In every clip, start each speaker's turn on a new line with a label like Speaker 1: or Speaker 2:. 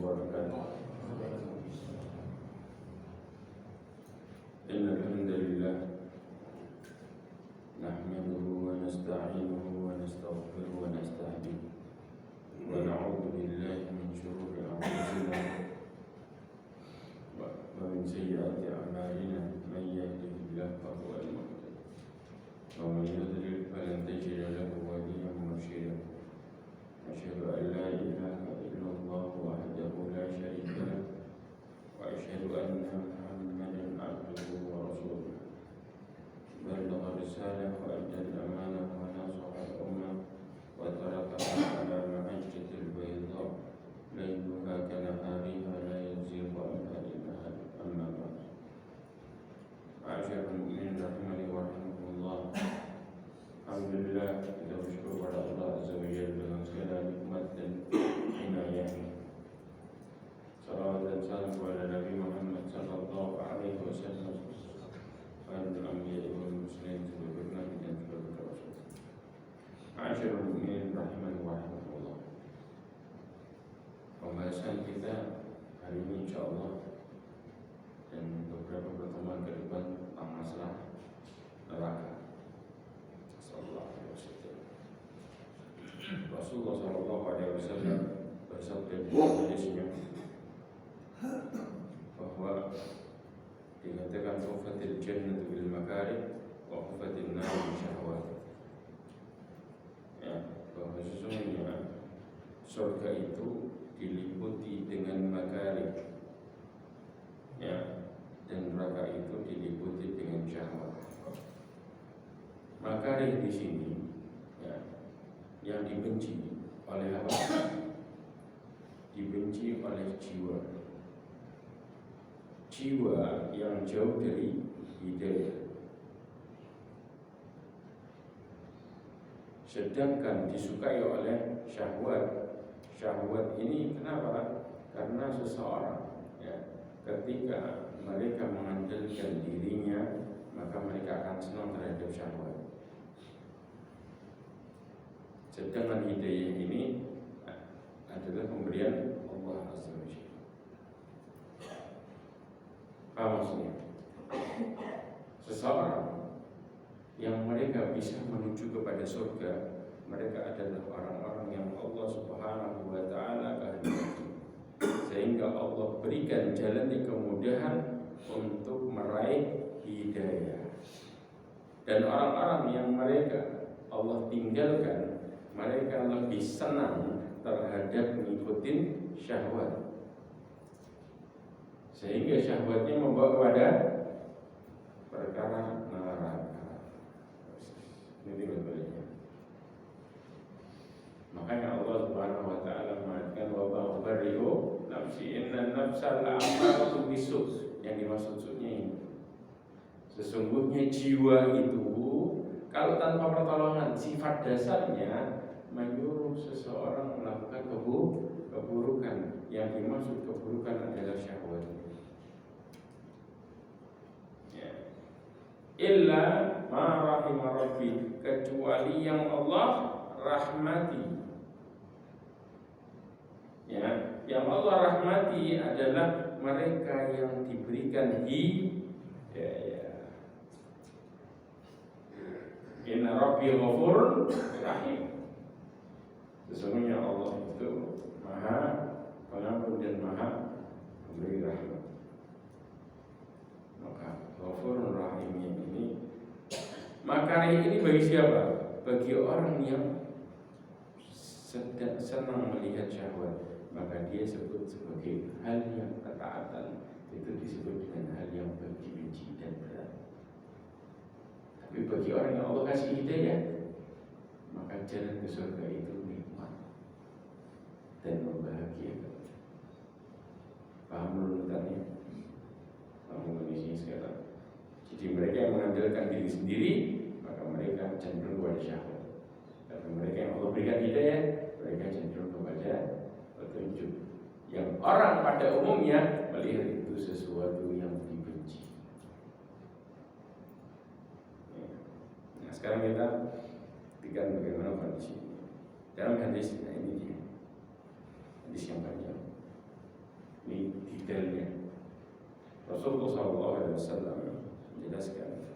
Speaker 1: وبركاته. إن الحمد لله نحمده ونستعينه ونستغفره ونستهديه ونعوذ بالله من شرور أنفسنا ومن سيئات أعمالنا. من يهده الله فهو المهتد ومن يضلل فلن تجد له وليا مرشدا. أشهد أن لا إله إلا الله وحده لا شريك له وأشهد أن محمدا عبده ورسوله. بلغ الرسالة وأدى الأمانة ونصح الأمة وتركها على المحجة البيضاء ليلها كنهارها لا يزيغ عنها إلا هالك. أما بعد، معاشر المؤمنين رحمني ورحمكم الله. Alhamdulillah, kita bersyukur kepada Allah Azza wa Jalla dengan segala nikmat dan inayahnya. Salawat dan salam kepada Nabi Muhammad sallallahu alaihi wasallam, khairul anbiya'i wal mursalin, sebagai nabi dan sebagai rasul. Ma'asyiral mu'minin rahimani wa rahimakumullah. Pembahasan kita hari ini insyaallah dan beberapa pertemuan ke depan tentang masalah neraka. Rasulullah sallallahu alaihi wasallam bersabda di hadisnya bahwa dikatakan hufatil jannatu bil makarih wa hufatil nar bil syahwat. Ya, bahwa sesungguhnya surga itu diliputi dengan makarih, ya, dan neraka itu diliputi dengan syahwat. Makarih di sini, ya, yang dibenci oleh apa? Dibenci oleh jiwa. Jiwa yang jauh dari hidayah. Sedangkan disukai oleh syahwat. Syahwat ini kenapa? Karena seseorang, ya, ketika mereka mengandalkan dirinya, maka mereka akan senang terhadap syahwat. Sedangkan hidayah ini adalah pemberian Allah Azza wa Jalla. Apa maksudnya? Seseorang yang mereka bisa menuju kepada surga, mereka adalah orang-orang yang Allah Subhanahu wa Ta'ala kehendaki, sehingga Allah berikan jalan yang kemudahan untuk meraih hidayah. Dan orang-orang yang mereka Allah tinggalkan, mereka lebih senang terhadap mengikuti syahwat, sehingga syahwatnya membawa kepada perkara neraka. Ini berbeda. Makanya Allah Subhanahu wa Ta'ala mengatakan wa ba'ubarihu nafsi inna nafsal ammaratu bisu. Yang dimaksudnya ini, sesungguhnya jiwa itu kalau tanpa pertolongan, sifat dasarnya menyuruh seseorang melakukan keburukan. Yang dimaksud keburukan adalah syahwat. Ya. Illa ma rahimah rabbi, kecuali yang Allah rahmati. Ya, yang Allah rahmati adalah mereka yang diberikan hidayah. Inna rabbi ghafurun rahim. Sesungguhnya Allah itu Maha Pengampun dan Maha Pemberi rahmat. Maka Ghafurur Rahim ini, makarih ini bagi siapa? Bagi orang yang sedang senang melihat syahwat, maka dia sebut sebagai hal yang ketaatan. Itu disebut dengan hal yang benci dan berat. Tapi bagi orang yang Allah kasih hidayah, maka jalan ke surga itu nikmat dan membahagiakan. Paham runutannya? Paham kondisinya sekarang. Jadi mereka yang mengandalkan diri sendiri, maka mereka cenderung kepada syahwat. Tapi mereka yang Allah berikan hidayah, mereka cenderung kepada petunjuk. Yang orang pada umumnya melihat itu sesuatu yang dibenci. Nah, sekarang kita perhatikan bagaimana kondisi dalam hadis. Nah, ini dia hadis yang panjang. detailnya. Rasulullah SAW menjelaskan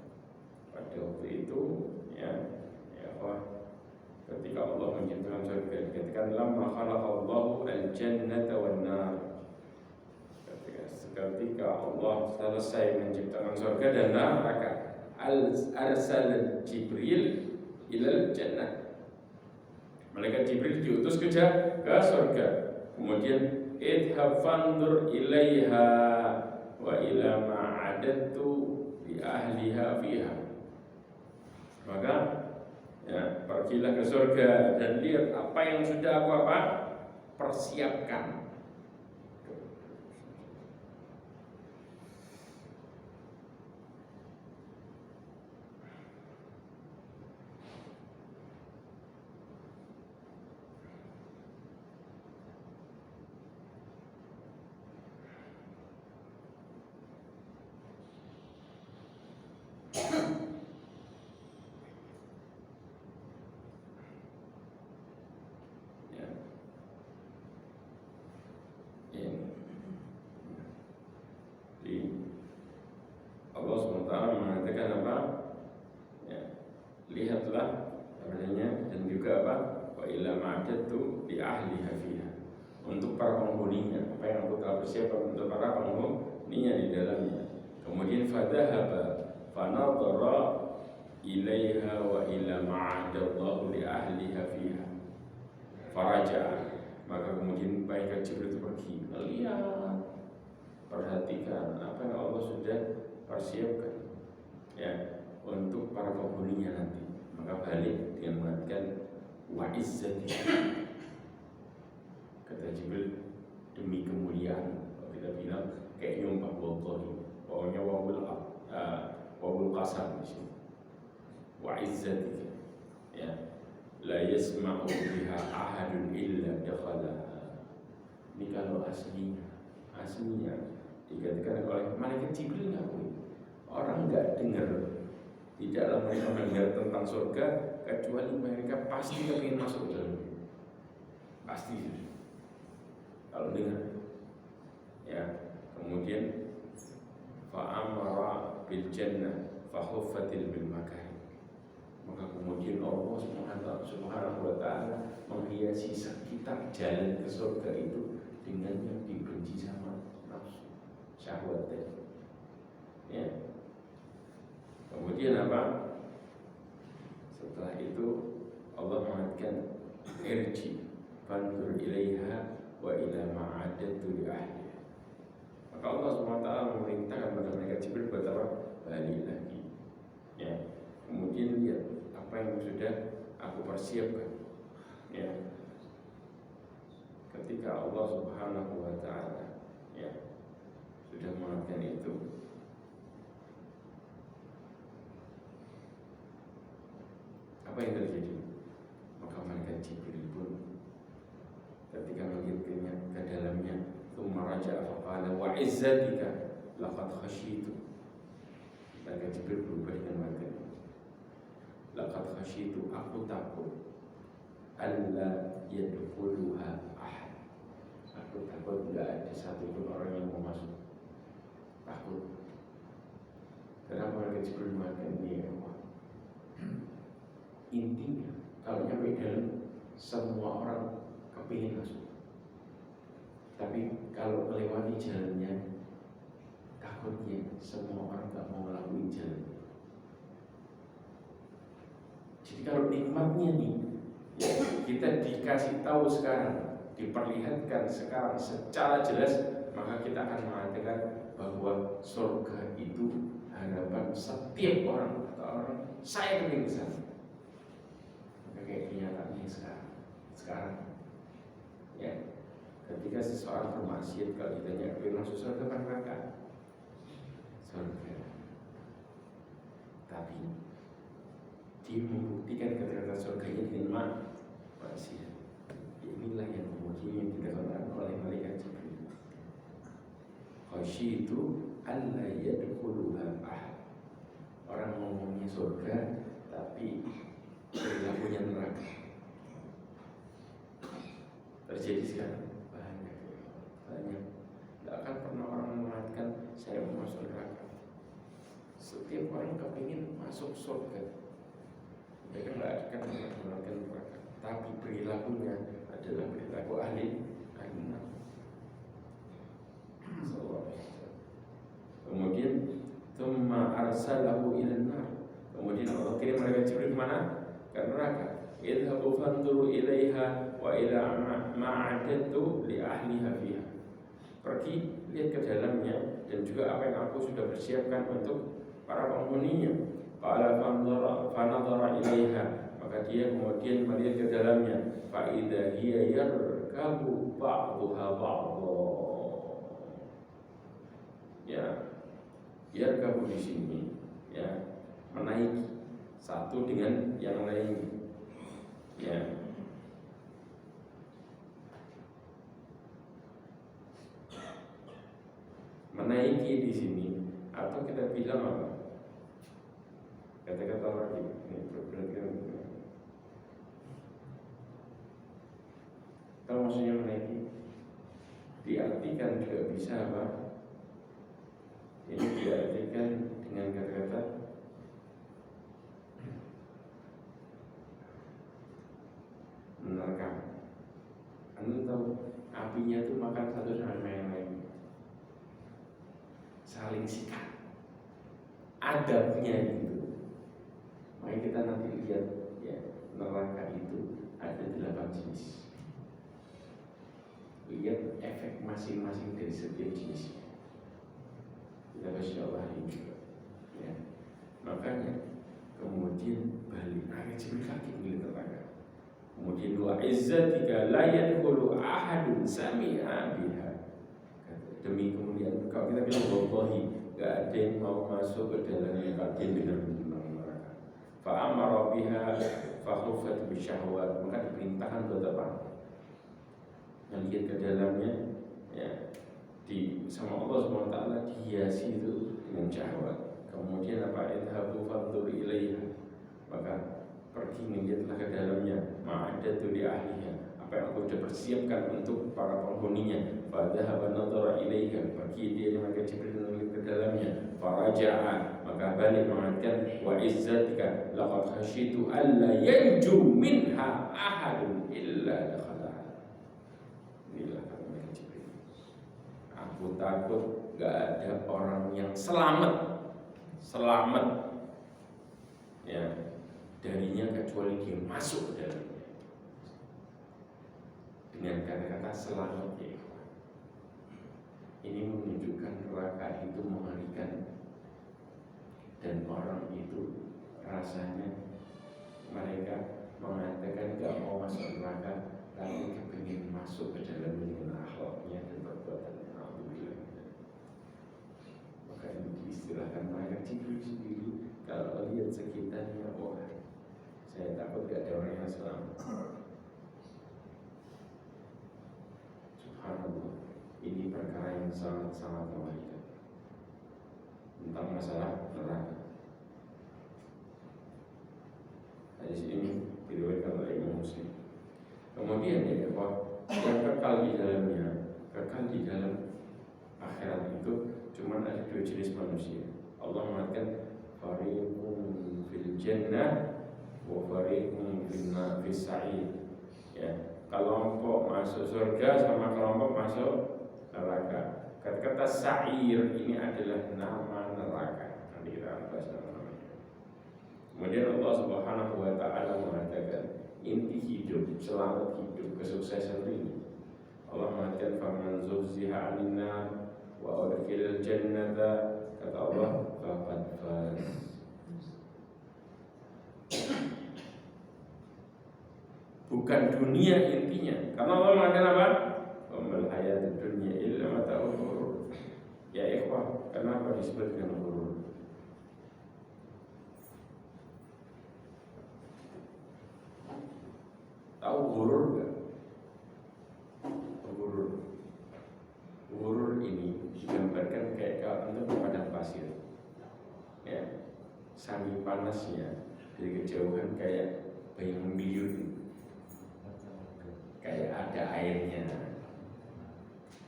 Speaker 1: pada waktu itu, ketika Allah menciptakan surga, dikatakan lamma khalaqallahu al-jannata wan nar. Ketika Allah selesai menciptakan surga dan neraka, arsal Jibril ilal jannah. Malaikat Jibril diutus ke surga. Kemudian idhab fandur ilaiha wa ila ma'adattu bi ahliha fiha. Maka pergilah ke surga dan lihat apa yang sudah aku persiapkan. Allah SWT mengatakan apa? Lihatlah adanya dan juga apa? Wa ila ma'adatu bi ahliha fiha. Untuk para penghuninya, apa yang aku telah persiapkan untuk para penghuninya di dalamnya. Kemudian fadhahaba fanadhara ilaiha wa ila ma'adallahu li ahliha fiha. Faraja. Maka kemudian malaikat Jibril itu pergi melihat, perhatikan apa yang Allah sudah persiapkan untuk para penghuninya nanti. Maka balik dengan mengatakan wa izzati. Kata Jibril, demi kemuliaan. Kalau kita bilang kayak nyumpah wallahi, pokoknya wawul qasam di sini. Wa izzati, la yasma'u biha ahadun illa dakhalaha. Ini kalau aslinya dikatakan oleh malaikat Jibril orang nggak dengar, tidaklah mereka mendengar tentang surga kecuali mereka pasti ingin masuk ke dalam. Pasti kalau dengar. Kemudian fa'amara bil jannah fahuffatil bil makarih. Maka kemudian Allah Subhanahu wa ta'ala menghiasi sekitar jalan ke surga itu dengan yang dibenci sama nafsu, syahwat tadi. Kemudian apa? Setelah itu Allah mengatakan irji fandur ilaiha wa ila ma'adatu li ahliha. Maka Allah SWT memerintahkan kepada malaikat Jibril buat apa? Balik lagi. Kemudian lihat apa yang sudah aku persiapkan. Ketika Allah Subhanahu wa ta'ala sudah mengatakan itu, apa yang terjadi? Maka malaikat Jibril pun ketika melihatnya ke dalamnya, tsumma raja'a faqala wa izzatika laqad khasyitu. Malaikat Jibril berubah dengan mengatakan, laqad khasyitu, aku takut alla yadkhuluha ahad. Aku takut tidak ada satupun orang yang mau masuk. Takut. Kenapa malaikat Jibril mengatakan ini? Intinya kalau nyampe dalam semua orang kepingin masuk, tapi kalau melewati jalannya takutnya semua orang gak mau melalui jalan. Jadi kalau nikmatnya nih kita dikasih tahu sekarang, diperlihatkan sekarang secara jelas, maka kita akan mengatakan bahwa surga itu harapan setiap orang. Atau orang saya kepingin ke sana. Kayak kenyataannya sekarang ketika seseorang bermaksiat, kalau ditanya pengen masuk surga apa neraka? Surga. Tapi dia membuktikan keterkaitan surganya dengan maksiat. Inilah yang kemudian dikatakan oleh malaikat Jibril, khasyitu alla yadkhuluha ahad. Orang ngomongnya surga tapi perilakunya neraka. Terjadi sekarang banyak. Tidak akan masuk surga. Mereka nggak akan menggunakan neraka, tapi perilakunya adalah perilaku ahli neraka. Kemudian thumma arsalahu ilan nar. Kemudian Allah kirim malaikat Jibril kemana? Ke neraka. Idhabu fanzuru ilaiha wa ila ma'adatu li ahliha fiha. Pergi lihat ke dalamnya dan juga apa yang aku sudah persiapkan untuk para penghuninya. Qala fanadhara ilaiha, maka dia kemudian melihat ke dalamnya. Fa idza hiya yarkabu ba'daha ba'dha. Ya, yarkabu di sini ya, menaiki satu dengan yang lain. Ya. Menaiki di sini atau kita bilang apa? Kata-kata orang ini berarti kalau maksudnya menaiki diartikan juga bisa apa? Ini diartikan dengan kata-kata menerkam. Anda tahu apinya itu makan satu sama yang lain, saling sikat. Adabnya itu. Maka kita nanti lihat ya, neraka itu ada 8 jenis. Lihat efek masing-masing dari setiap jenisnya. Kita Masya Allah ini juga ya. Makanya kemudian balik ayat Jibril lagi melihat neraka. Kemudian wa izzatika la yadkhulu ahadun sami'a biha. Demi kemuliaan kalau kita bilang wallahi gak ada yang mau masuk ke dalamnya kalau dia dengar tentang neraka. Fa amara biha fa khufat bisyahwat, maka diperintahkan buat apa? Melihat ke dalamnya ya, di sama Allah SWT dihiasi itu dengan syahwat. Kemudian apa? Idhabu fanzur ilaiha, maka pergi melihatlah ke dalamnya. Ma'adatu li ahliha, apa yang aku sudah persiapkan untuk para penghuninya. Fadhahaba nadhara ilaiha, pergi dia dengan Jibril melihat ke dalamnya. Faraja'a, maka balik mengatakan wa izzatika laqad khasyitu alla yanju minha ahadun illa dakhalaha. Inilah kata malaikat Jibril, aku takut gak ada orang yang selamat ya darinya kecuali dia masuk ke dalamnya. Dengan kata-kata selamat ya. Ini menunjukkan neraka itu mengerikan dan orang itu rasanya mereka mengatakan gak mau masuk neraka, tapi kepingin masuk ke dalam dengan akhlaknya dan perbuatannya. Alhamdulillah. Maka ini diistilahkan malaikat Jibril sendiri kalau lihat sekitarnya, wah saya takut gak ada orang yang selamat. Subhanallah, ini perkara yang sangat-sangat mengerikan tentang masalah neraka. Hadis ini diriwayatkan oleh Imam Muslim. Kemudian ya, yang kekal di dalamnya, kekal di dalam akhirat itu cuma ada 2 jenis manusia. Allah mengatakan fariqun fil jannah wa fariqun fis sa'ir. Ya, kelompok masuk surga sama kelompok masuk neraka. Kata-kata sa'ir ini adalah nama neraka. Nanti kita akan bahas nama-namanya. Kemudian Allah Subhanahu wa taala mengatakan inti hidup, selamat hidup, kesuksesan ini. Allah mengatakan faman zuhziha 'anil nar wa udkhilal jannata, kata Allah faqad faz. Bukan dunia intinya, karena Allah mengatakan apa? Wamal hayatud dunya illa mata'ul ghurur. Ya ikhwah, kenapa disebut dengan ghurur? Tahu ghurur enggak? Ghurur ini digambarkan kayak kalau anda ke padang pasir, ya, saking panasnya dari kejauhan kayak bayang membius, kayak ada airnya.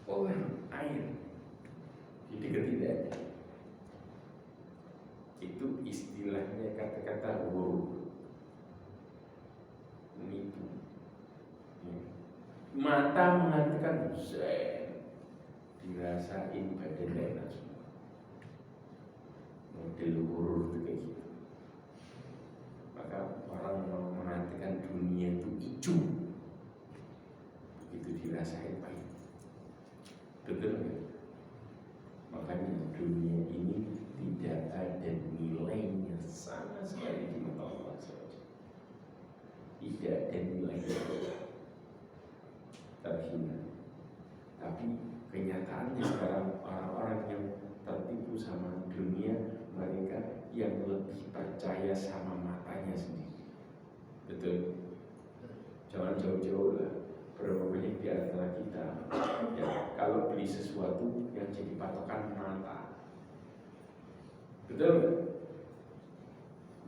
Speaker 1: Oh, air di dekat tidak. Itu itu istilahnya kata-kata huruf, menipu. Mata mengatakan zen, dirasain badan enak semua. Model huruf itu kayak gitu. Maka orang mengatakan dunia itu hijau, begitu dirasain pahit. Betul nggak? Makanya dunia ini tidak ada nilainya sama sekali di mata Allah saja. Tidak ada nilainya, terhina. Tapi kenyataannya sekarang orang-orang yang tertipu sama dunia, mereka yang lebih percaya sama matanya sendiri. Betul? Jangan jauh-jauh lah. Berapa banyak di antara kita ya, kalau beli sesuatu yang jadi patokan mata. Betul?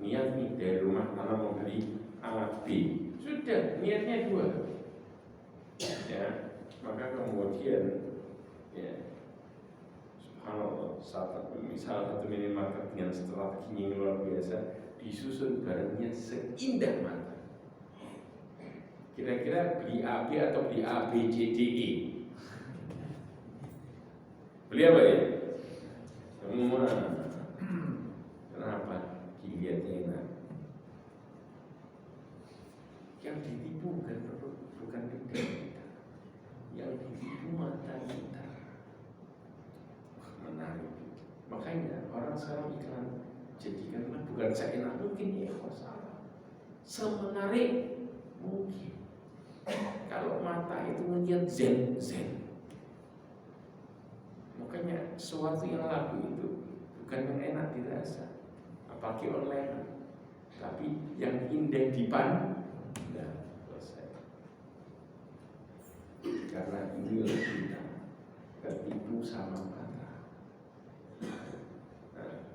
Speaker 1: Niat nih dari rumah mana mau beli A, B, sudah niatnya dua. Ya, maka kemudian ya, subhanallah, misal satu minimarket dengan strategi yang luar biasa, disusun barangnya seindah mata. Kira-kira beli AB atau beli A, B, C, D, E? Beli apa ya? Semua. Kenapa? Dilihatnya enak. Yang ditipu bukan lidah kita, yang ditipu mata kita. Menarik. Makanya orang sekarang iklan jadikanlah bukan seenak mungkin ya, salah. Semenarik mungkin. Kalau mata itu melihat zen. Makanya sesuatu yang laku itu bukan yang enak dirasa, apalagi online, tapi yang indah dipandang. Selesai. Karena inilah kita tertipu sama mata. Nah,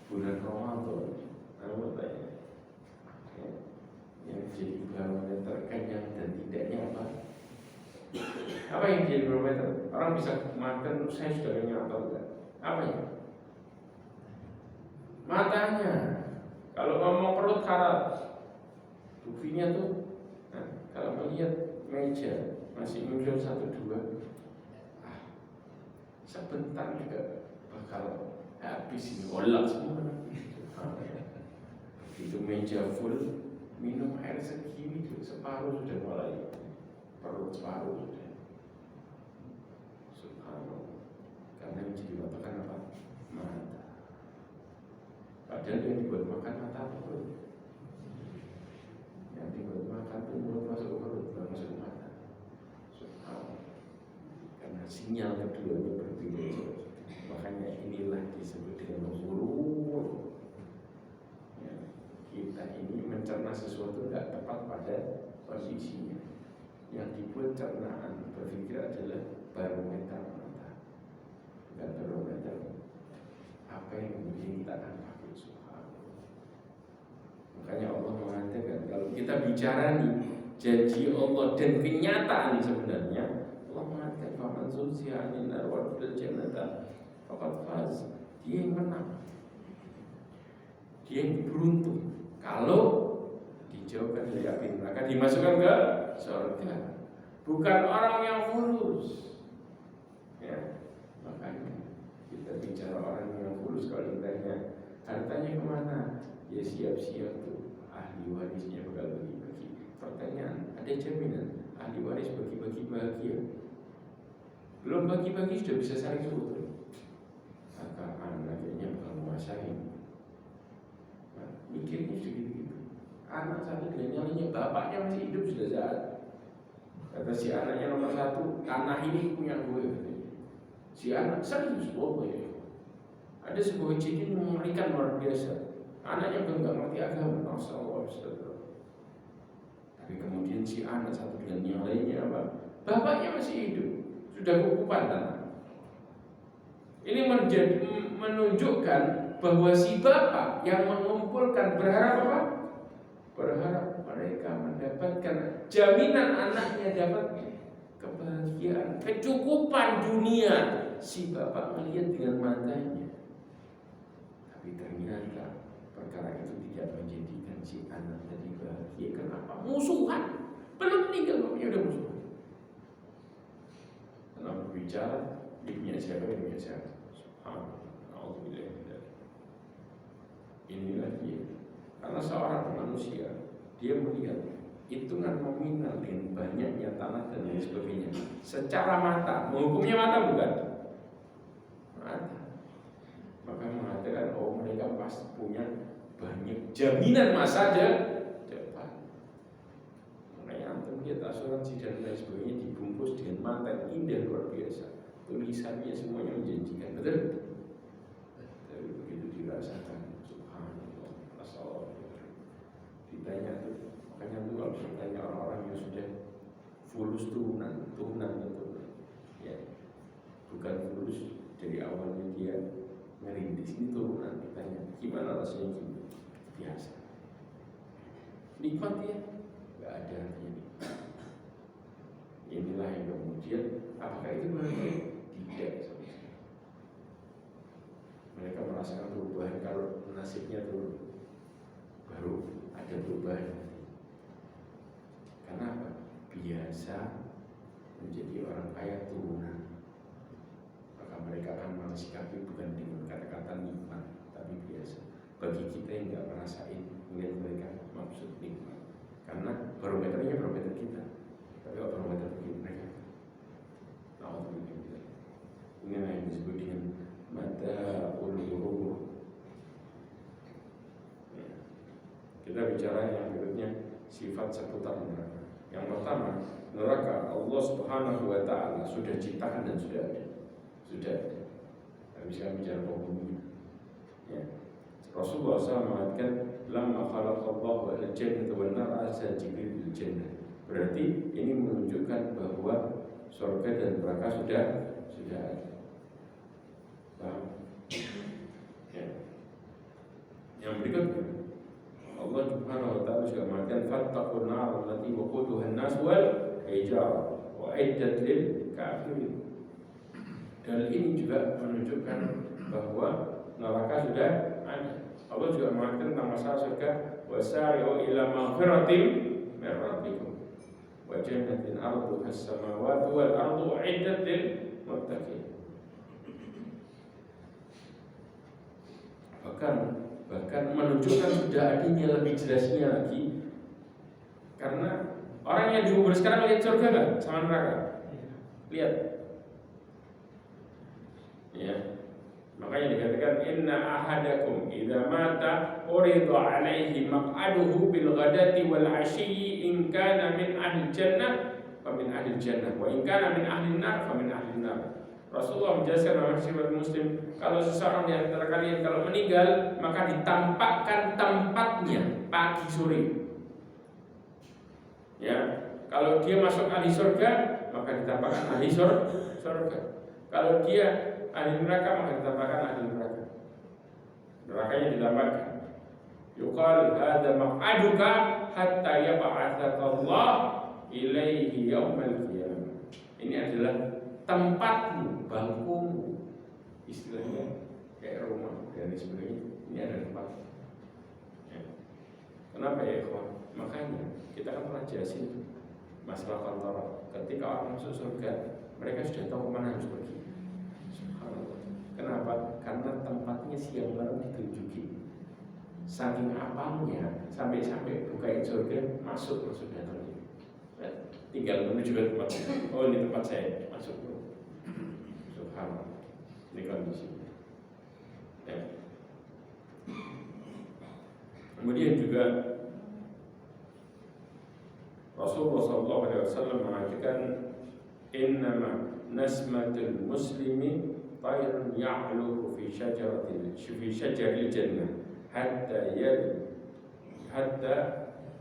Speaker 1: bulan Ramadan, apa tanya? Yang jadi barometer kenyang dan tidaknya apa? Apa yang jadi barometer? Orang bisa makan, saya sudah kenyang atau enggak? Apa ya? Matanya. Kalau ngomong perut haram, buktinya tuh, nah, kalau melihat meja masih muncul 1-2, sebentar juga bakal habis ini, olak semua. Itu meja full. Minum air segini tuh, separuh sudah mulai perut, separuh sudah. Subhanallah. Karena yang jadi patokan apa? Mata. Padahal yang dibuat makan mata apa perut? Yang dibuat makan itu mulut masuk ke perut, bukan masuk ke mata. Subhanallah. Karena sinyal keduanya berbeda. Makanya inilah disebut dengan huruf. Kita ini mencerna sesuatu tidak tepat pada posisinya. Yang dibuat cernaan berpikir adalah barometer mata, bukan barometer apa yang kemudian kita akan pakai. Subhanallah. Makanya Allah mengatakan kalau kita bicara nih janji Allah dan kenyataan sebenarnya, Allah mengatakan faman zuhziha 'anil nar wa udkhila jannata faqad faz. Dia yang menang, dia yang beruntung. Kalau dijauhkan dari api neraka, dimasukkan ke surga. Bukan orang yang fulus. Ya, makanya kita bicara orang yang fulus. Kalau ditanya hartanya kemana, ya siap-siap tuh ahli warisnya bakal bagi-bagi. Pertanyaan, ada jaminan ahli waris bagi-bagi bahagia? Belum bagi-bagi sudah bisa saling sebut. Maka anaknya bakal menguasai. Mikirnya segitu. Anak satu dengan nyalinya, bapaknya masih hidup sudah jahat. Kata si anaknya nomor 1, tanah ini punya gue. Si anak serius, ya. Ada sebuah kejadian yang mengerikan luar biasa. Anaknya nggak ngerti agama, Astagfirullah. Tapi kemudian si anak satu dengan yang lainnya apa? Bapaknya masih hidup, sudah kukupan tanah. Ini menunjukkan bahwa si bapak yang mengumpulkan berharap apa? Berharap mereka mendapatkan jaminan anaknya dapat kebahagiaan, kecukupan dunia. Si bapak melihat dengan matanya. Tapi ternyata perkara itu tidak menjadikan si anak tadi bahagia. Kenapa? Musuhan. Belum meninggal bapaknya udah musuhan. Karena berbicara ibunya siapa, ibunya siapa. Subhanallah. Inilah dia. Karena seorang manusia, dia melihat hitungan nominal dengan banyaknya tanah dan lain sebagainya. Secara mata, menghukumnya mata bukan? Mata. Maka mengatakan, oh mereka pasti punya banyak jaminan masa depan. Makanya antum lihat asuransi dan lain sebagainya dibungkus dengan mata yang indah luar biasa. Tulisannya semuanya menjanjikan, betul? Tapi begitu dirasakan, subhanallah, masalah. Ditanya tuh, makanya tuh kalau bertanya orang-orang yang sudah fulus turunan betul, ya, bukan fulus dari awalnya dia merintis, ini turunan. Ditanya, gimana rasanya gini? Biasa. Nikmat ya? Gak ada artinya nikmat. Inilah yang kemudian, apakah itu bahagia? Tidak. Mereka merasakan perubahan kalau nasibnya turun, baru ada perubahan. Karena apa? Biasa menjadi orang kaya turunan. Maka mereka akan mensikapi bukan dengan kata-kata nikmat, tapi biasa. Bagi kita yang nggak merasain, melihat mereka maksud nikmat. Karena barometernya barometer kita, tapi barometer bagi mereka. Alhamdulillah. Inilah yang disebut dengan mata ulu. Kita bicara yang berikutnya, sifat seputar neraka. Yang pertama, neraka Allah Subhanahu wa Ta'ala sudah ciptakan dan sudah ada. Tapi sekarang bicara penghuninya. Ya. Rasulullah SAW mengatakan, lamma khalaqallahu al-jannata wan nar azza Jibril al-jannah. Berarti ini menunjukkan bahwa surga dan neraka sudah ada. Paham? Ya. Yang berikutnya, Allah Subhanahu wa Ta'ala juga mengatakan fattaqun nar allati waquduha an-nas wal hijarah wa iddat lil kafirin. Dan ini juga menunjukkan bahwa neraka sudah ada. Allah juga mengatakan tentang masalah surga, wasari'u ila maghfiratin min rabbikum wa jannatin arduha as-samawati wal ardu iddat lil muttaqin. Bahkan menunjukkan sudah adanya lebih jelasnya lagi, karena orang yang dikubur sekarang lihat surga nggak sama neraka? Lihat, ya. Makanya dikatakan inna ahadakum idza mata urida alaihi maq'aduhu bil ghadati wal 'ashyi in kana min ahli jannah fa min ahli jannah wa in kana min ahli nar fa min ahli nar. Rasulullah menjelaskan dalam riwayat Muslim, kalau seseorang di antara kalian kalau meninggal, maka ditampakkan tempatnya pagi sore. Ya, kalau dia masuk ahli surga, maka ditampakkan ahli surga. Kalau dia ahli neraka, maka ditampakkan ahli neraka. Nerakanya ditampakkan. Yuqal hadza maq'aduka hatta yab'atsaka Allah ilaihi yaumal qiyamah. Ini adalah tempatmu, bangkumu, istilahnya kayak rumah dan sebagainya. Ini ada tempat. Ya. Kenapa ya ikhwan? Makanya kita kan pernah jelasin masalah kantor. Ketika orang masuk surga, mereka sudah tahu kemana harus pergi. Subhanallah. Kenapa? Karena tempatnya siang malam ditunjukin. Saking apalnya sampai bukain surga, masuk datang. Tinggal menuju ke tempat. Oh, ini tempat saya, masuk. Subhanallah. Ini kondisinya. Ya. Kemudian juga Rasulullah SAW mengatakan, innama nasmatul muslimi tayrun ya'luhu fi syajaril jannah hatta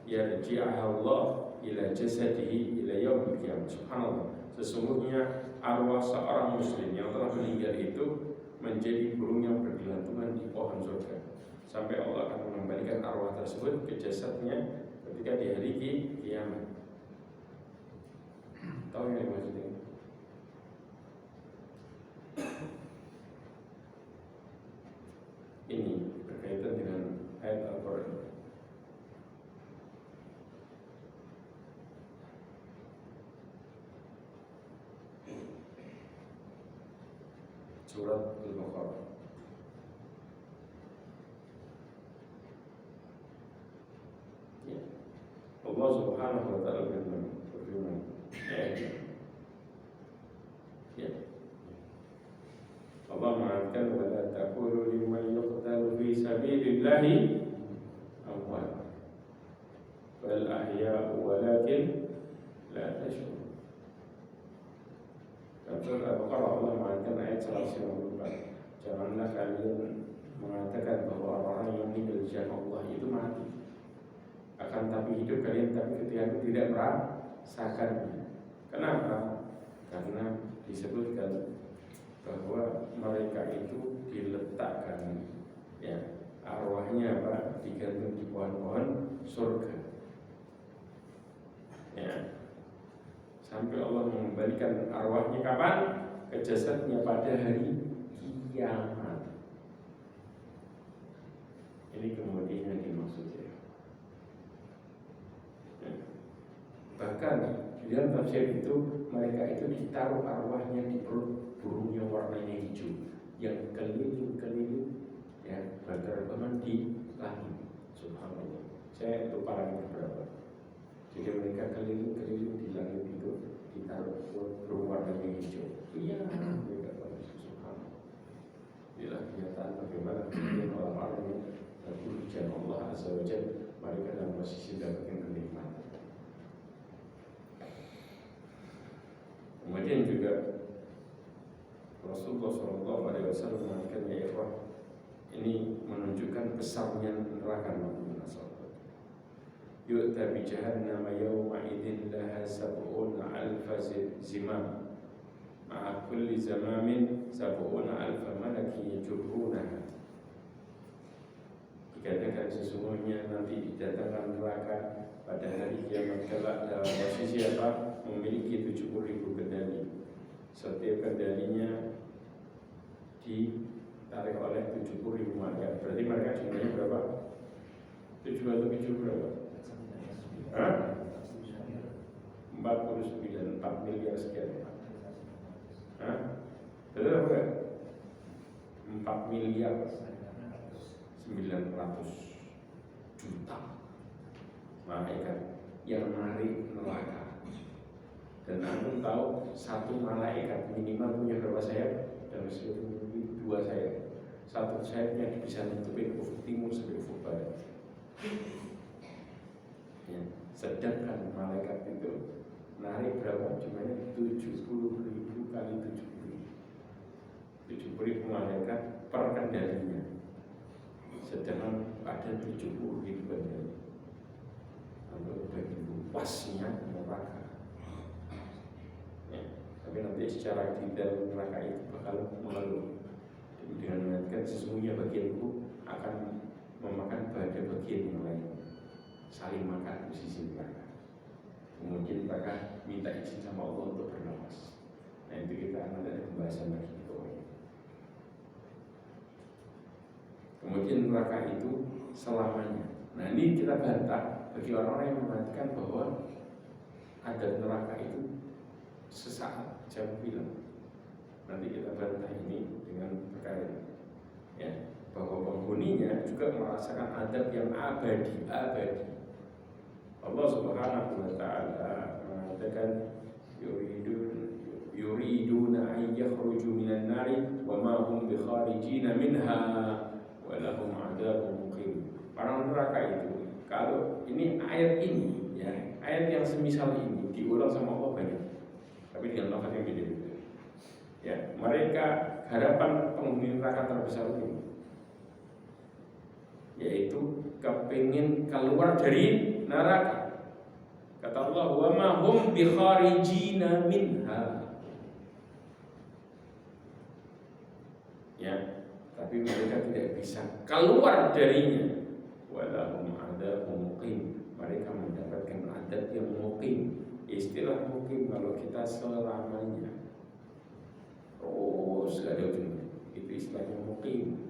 Speaker 1: yarji'aha Allah ila jasadihi ila yaumil qiyamah. Subhanallah. Sesungguhnya arwah seorang muslim yang telah meninggal itu menjadi burung yang bergelantungan di pohon surga sampai Allah akan mengembalikan arwah tersebut ke jasadnya ketika di hari kiamat. Tahu yang maksudnya? Ini surat Al-Baqarah. Ya. Allah Subhanahu wa taala berfirman, ya. Allah mengatakan wala taqulu liman yuqtalu fi sabilillahi amwat bal ahya'u walakin la tashurun. Dalam Al-Baqarah Allah mengatakan ayat 154, janganlah kalian mengatakan bahwa orang yang meninggal di jalan Allah itu mati, akan tapi hidup kalian tapi ketika itu tidak merasakannya. Kenapa? Karena disebutkan bahwa mereka itu diletakkan, ya, arwahnya apa, digantung di pohon-pohon surga, ya, sampai Allah mengembalikan arwahnya kapan? Ke jasadnya pada hari kiamat. Ini kemudian yang dimaksud, ya. Bahkan di dalam tafsir itu mereka itu ditaruh arwahnya di perut burung yang warnanya hijau yang keliling-keliling, ya, berterbangan di langit. Subhanallah. Saya lupa lagi berapa. Jadi mereka keliling-keliling di langit itu ditaruh burung warnanya hijau. Iya, mereka pada subhanallah. Inilah kenyataan bagaimana kemudian orang-orang yang berhujan Allah Azza wa Jalla mereka dalam posisi dapatkan kenikmatan. Kemudian juga Rasulullah SAW mengatakan, ya ikhwah, ini menunjukkan besarnya neraka maupun nasabah. Yu'ta bi jahannam yawma idzin laha sab'una alfa zimam ma'a kulli zamamin sab'una alfa malaki yajurrunaha. Dikatakan sesungguhnya nanti didatangkan neraka pada hari kiamat kelak dalam posisi apa? Memiliki 70.000 kendali. Setiap kendalinya ditarik oleh 70.000 malaikat. Berarti mereka jumlahnya berapa? 7 atau 7 berapa? 49, 4 miliar sekian. Betul apa? 4 miliar 900 juta malaikat yang menarik neraka. Dan antum tahu satu malaikat minimal punya berapa sayap? Dan memiliki 2 sayap. Satu sayapnya bisa nutupin ufuk timur sampai ufuk barat. Ya, sedangkan malaikat itu narik berapa? Jumlahnya 70.000 kali 70.000. 70.000 malaikat per kendalinya. Sedangkan ada 70.000 kendali. Lalu bagi luasnya neraka. Tapi nanti secara detail neraka itu bakal mengeluh dengan mengatakan sesungguhnya bagianku akan memakan pada bagian yang lain, saling makan di sisi neraka. Kemudian mereka minta izin sama Allah untuk bernapas. Nah itu kita akan ada pembahasan lagi. Kemudian neraka itu selamanya. Nah ini kita bantah bagi orang-orang yang mengatakan bahwa ada neraka itu sesaat. Saya bilang nanti kita bantah ini dengan perkara, ya, bahwa penghuninya juga merasakan adab yang abadi. Allah Subhanahu wa taala mengatakan yuriduna an yakhruju minan nari wa ma hum bikharijina minha wa lahum adzabun muqim. Orang neraka itu, kalau ini ayat ini, ya, ayat yang semisal ini diulang sama Allah banyak, tapi dengan lafaz yang beda-beda. Ya, mereka harapan penghuni neraka terbesar ini yaitu kepingin keluar dari neraka. Kata Allah, wa ma hum bi kharijina minha. Ya, tapi mereka tidak bisa keluar darinya. Wa lahum adzabun muqim. Mereka mendapatkan adab yang muqim. Istilah muqim kalau kita selamanya terus gak ada ujungnya, itu istilahnya muqim.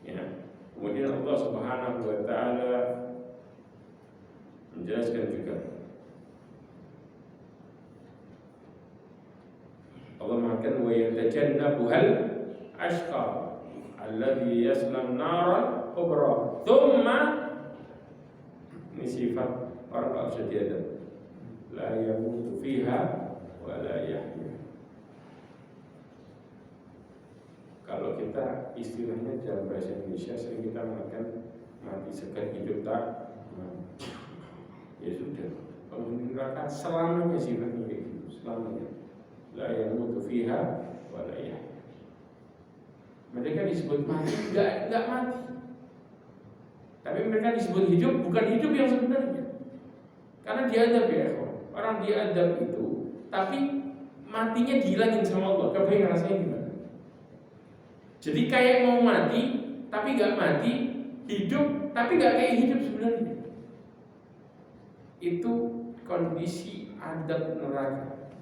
Speaker 1: Ya. Kemudian Allah Subhanahu wa taala menjelaskan juga Allah mengatakan wa yatajannabuhal ashqa alladhi yaslan nara kubra thumma, ini sifat orang tak bisa diadab, la yamutu fiha wa la yahya. Kalau kita istilahnya dalam bahasa Indonesia sering kita mengatakan mati segan hidup tak mati. Ya sudah, penghuni neraka selamanya sifatnya kayak gitu, selamanya. La yamutu fiha wa la yahya. Mereka disebut mati, enggak mati. Tapi mereka disebut hidup, bukan hidup yang sebenarnya. Karena diadab ya, orang diadab itu, tapi matinya dihilangin sama Allah. Kebayang rasanya gimana? Jadi kayak mau mati, tapi nggak mati, hidup, tapi nggak kayak hidup sebenarnya. Itu kondisi adab neraka.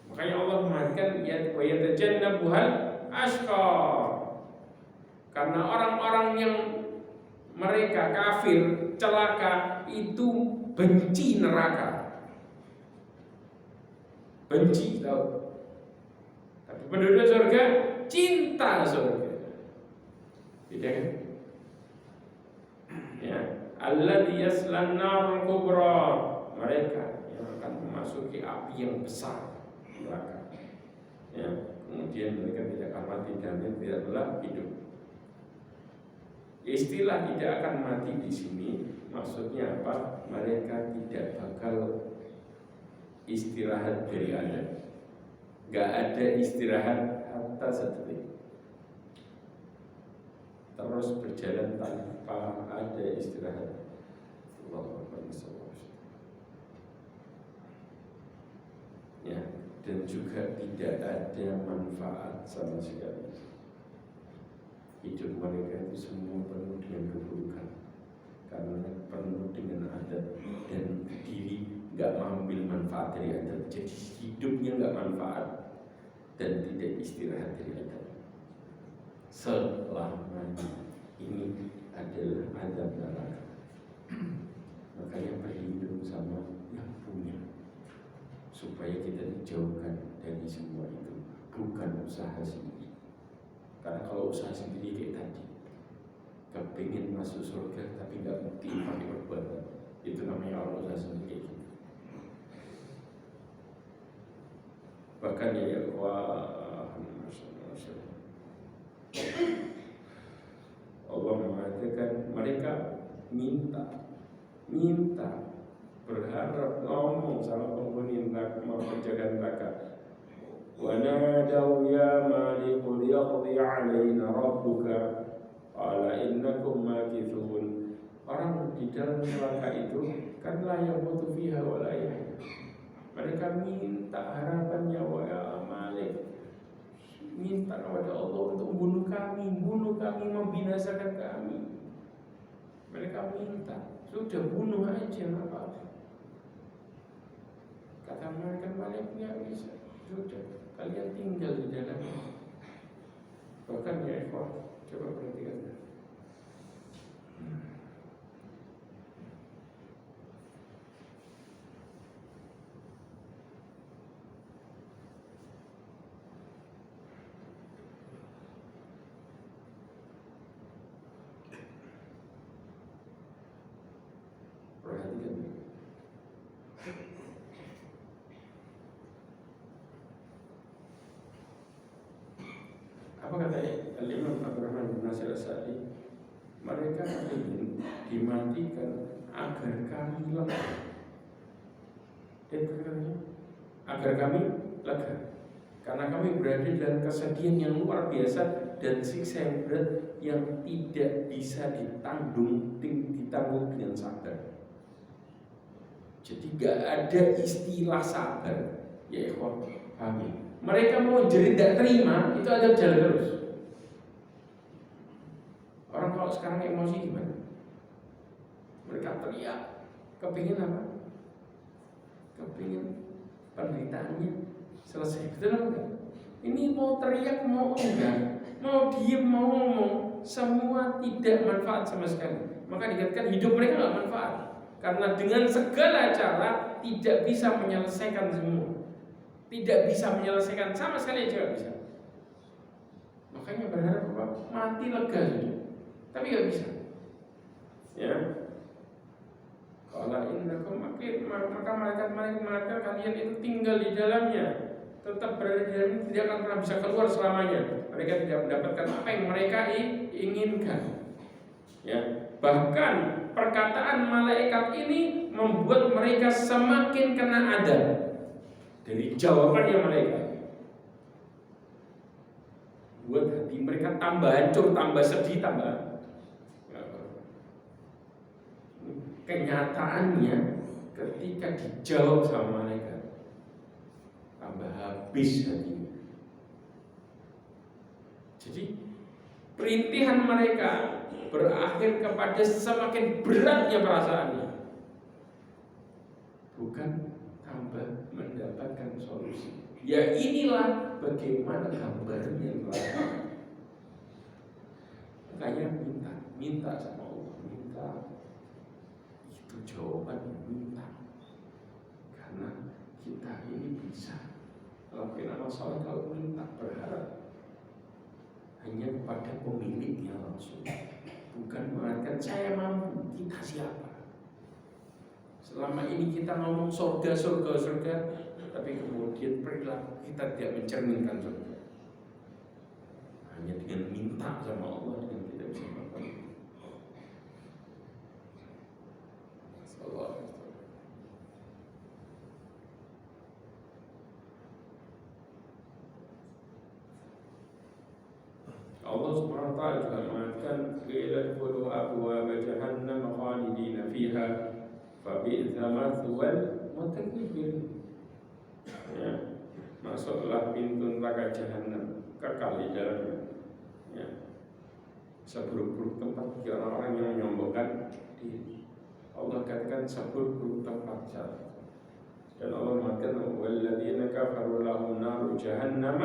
Speaker 1: Makanya Allah mengatakan ya yatajannabuhal ashqa. Karena orang-orang yang mereka kafir, celaka, itu benci neraka. Benci, tahu. Tapi penduduk surga cinta surga. Beda kan? Ya, alladzi yaslan nar kubra, mereka yang akan memasuki api yang besar, neraka. Ya, kemudian mereka tidak akan mati dan tidak pula hidup. Istilah tidak akan mati di sini maksudnya apa? Mereka tidak bakal istirahat dari adab. Gak ada istirahat hatta sedetik. Terus berjalan tanpa ada istirahat. Allahu Akbar. Ya, dan juga tidak ada manfaat sama sekali. Hidup mereka itu semua penuh dengan keburukan, karena penuh dengan adab dan diri nggak mengambil manfaat dari adab. Jadi hidupnya nggak manfaat dan tidak istirahat dari adab. Selamanya ini adalah adab neraka. Makanya berlindung sama yang punya, supaya kita dijauhkan dari semua itu, bukan usaha sendiri. Karena kalau usaha sendiri kayak tadi, kepingin masuk surga tapi nggak bukti pakai perbuatan, itu namanya orang usaha sendiri kayak gitu. Bahkan ya Allah mengatakan mereka minta berharap, ngomong sama penghuni neraka, mau penjaga neraka, wa nadaw ya malikul yaqdi alaina rabbuka qala innakum makithun. Orang di dalam neraka itu kan la yamutu fiha wa la yahya. Mereka minta harapannya, wa ya malik, minta kepada Allah untuk bunuh kami, membinasakan kami. Mereka minta, sudah bunuh aja, nggak apa-apa. Kata mereka, Malik nggak bisa, sudah kalian tinggal di dalamnya. Bahkan ya ikhwan, coba perhatikan. Apa kata Imam Abdurrahman bin Nasir As-Sa'di? Mereka ingin dimatikan agar kami lega. Agar kami lega, karena kami berada dalam kesedihan yang luar biasa dan siksa yang berat yang tidak bisa ditanggung dengan sabar. Jadi gak ada istilah sabar, ya ikhwan, pahami. Mereka mau jadi tidak terima, itu ada jalan terus. Orang kalau sekarang emosi gimana? Mereka teriak, kepingin apa? Kepingin penderitaannya selesai, betul enggak? Ini mau teriak, mau enggak, mau diem, mau ngomong, semua tidak manfaat sama sekali. Maka dikatakan hidup mereka enggak manfaat, karena dengan segala cara tidak bisa menyelesaikan semua. tidak bisa menyelesaikan sama sekali, tidak bisa. Makanya berharap bahwa mati lega sudah, tapi nggak bisa. Ya, kalau innakum makid, maka malaikat kalian itu tinggal di dalamnya, tetap berada di dalamnya, tidak akan pernah bisa keluar selamanya. Mereka tidak mendapatkan apa yang mereka inginkan. Ya, bahkan perkataan malaikat ini membuat mereka semakin kena adab dari jawabannya malaikat. Buat hati mereka tambah hancur, tambah sedih, tambah. Kenyataannya ketika dijawab sama malaikat, tambah habis hatinya. Jadi perintihan mereka berakhir kepada semakin beratnya perasaannya, bukan tambah mendapatkan solusi. Ya inilah bagaimana gambarnya neraka. Makanya minta sama Allah, minta. Itu jawabannya, minta. Karena kita ini bisa lakukan amal saleh kalau minta, berharap hanya kepada pemiliknya langsung. Bukan mengatakan saya mampu, kita siapa? Selama ini kita ngomong surga, tapi kemudian perilaku kita tidak mencerminkan surga. Hanya dengan minta sama Allah dengan kita bisa melakukan. Allah Subhanahu wa taala juga mengatakan qila dkhulu abwaab jahannam khalidina fiha fa bi'sa mathwal mutakabbirin. Ya, masuklah pintu neraka jahanam, kekal di dalamnya. Ya, seburuk-buruk tempat bagi orang-orang yang menyombongkan diri. Allah katakan seburuk-buruk tempat jahanam. Dan Allah mengatakan walladzina kafaru lahum naru jahannam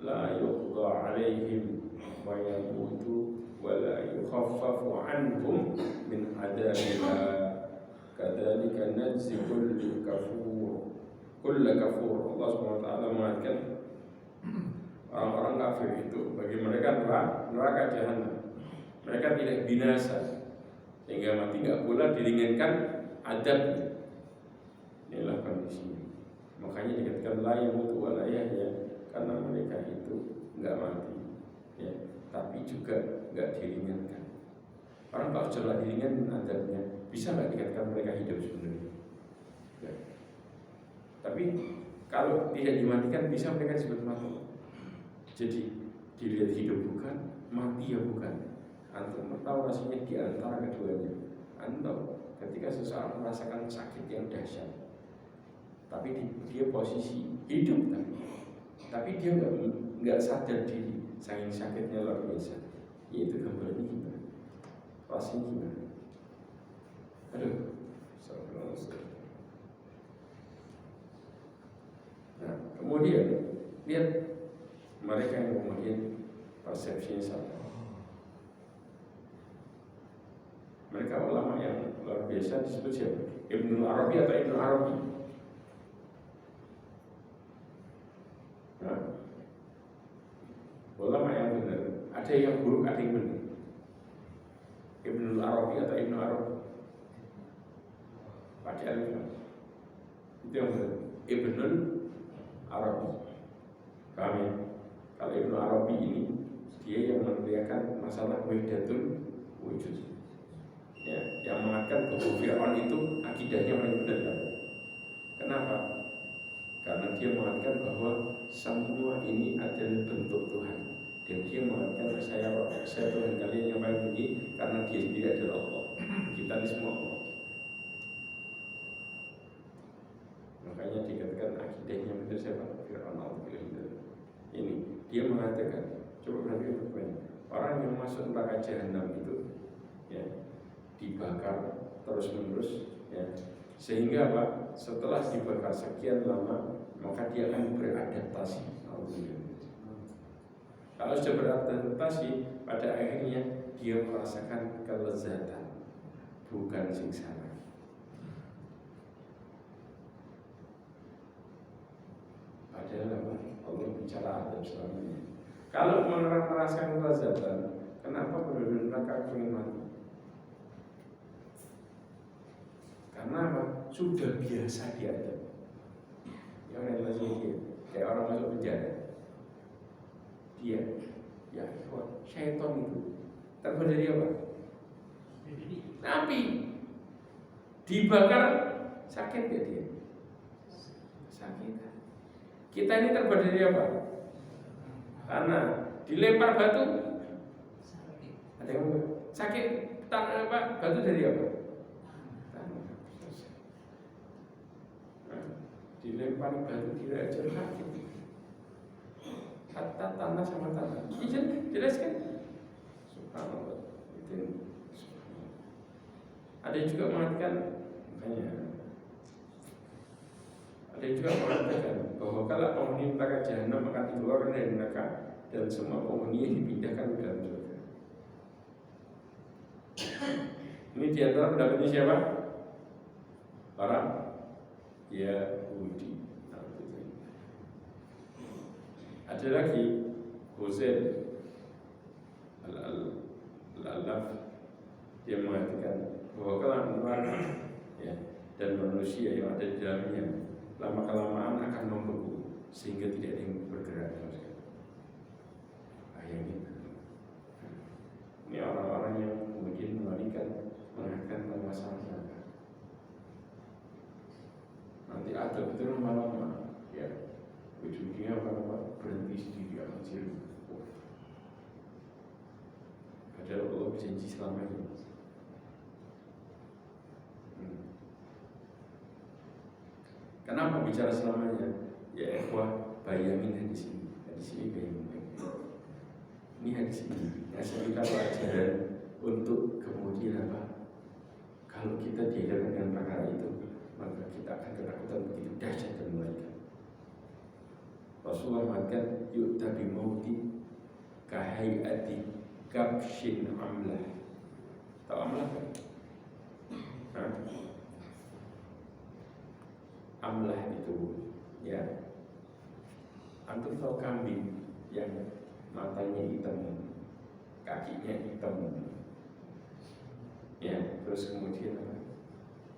Speaker 1: la yuqda 'alaihim wa yamutu wa la yukhaffafu 'anhum min 'adabiha kadzalika najzi kulli kafur. Allah SWT mengatakan orang-orang kafir itu bagi mereka neraka jahanam. Mereka tidak binasa sehingga mati nggak pula diringankan adab. Inilah kondisinya. Makanya dikatakan la yamutu wa la yahya, karena mereka itu nggak mati, ya, tapi juga nggak diringankan. Orang kalau sudah diringankan adabnya, bisa nggak dikatakan mereka hidup sebenarnya? Ya. Tapi kalau tidak dimatikan, bisa mereka disebut mati. Jadi dilihat hidup bukan, mati ya bukan. Antum tahu rasanya di antara keduanya. Antum ketika seseorang merasakan sakit yang dahsyat, tapi dia posisi hidup tapi dia nggak sadar diri, saking sakitnya luar biasa. Yaitu gambarnya gimana? Rasanya gimana? Aduh, nah, kemudian lihat mereka yang kemudian persepsinya sama. Mereka ulama yang luar biasa disebut siapa? Ibnu Arabi atau Ibnu Arabi? Nah, ulama yang benar, ada yang buruk, ada yang benar. Ibnu Arabi atau Ibnu Arabi? Pakai alif. Itu yang benar. Ibnu Arabi. Paham ya? Kalau Ibnu Arabi ini dia yang meneriakan masalah wahdatul wujud. Ya, yang mengatakan bahwa Fir'aun itu akidahnya paling benar. Kenapa? Karena dia mengatakan bahwa semua ini adalah bentuk Tuhan. Dan dia mengatakan saya Tuhan kalian yang paling tinggi, karena dia sendiri adalah Allah. Kita ini semua Allah. Makanya dikatakan akidahnya benar siapa? Fir'aun al-Qilin. Ini dia mengatakan, coba perhatikan banyak orang yang masuk neraka jahanam itu, ya, dibakar terus menerus, ya, sehingga apa? Setelah dibakar sekian lama, maka dia akan beradaptasi. Kalau sudah beradaptasi, pada akhirnya dia merasakan kelezatan, bukan siksaan. bicara adab selamanya. Kalau merasakan kelezatan, kenapa penduduk neraka ingin mati? Karena apa? Sudah biasa diadab. Yang relasi dia, kayak orang masuk penjara. Dia, ya syaitan itu terbuat dari apa? Api. Dibakar sakit ya dia? Sakit. Kita ini terbuat dari apa? Karena dilempar batu. Ada yang sakit. Batu dari apa? Dilempar batu dirajam sakit. Kata tanah sama tanah. Jelas kan? Subhanallah. Itu. Ada juga mengatakan, ada juga mengatakan bahwa kalau penghuni neraka jahanam akan dikeluarkan dari neraka dan semua penghuni dipindahkan ke dalam surga. Ini diantara pendapatnya siapa? Orang Yahudi. Ada lagi Huzail Al-Alaf, dia mengatakan bahwa kalau neraka ya, dan manusia yang ada di dalamnya lama kelamaan akan membeku sehingga tidak ada yang bergerak. Bayangin. Ini orang-orang yang kemudian mengatakan masalah neraka. Nanti ada betul lama-lama ya, ujungnya lama-lama berhenti sendiri akhir. Padahal Allah berjanji selamanya. Kenapa bicara selamanya? Ya ikhwah, bayangin hadis ini bayangin. Ini hadis ini ngasih kita pelajaran untuk kemudian apa? Kalau kita dihadapkan dengan perkara itu, maka kita akan ketakutan begitu dahsyat dan mengerikan. Rasulullah mengatakan, yu'ta bimauti kahayati kabshin amlah. Tahu amlah kan? Amlah itu ya, antum tahu kambing yang matanya hitam, kakinya hitam, ya, terus kemudian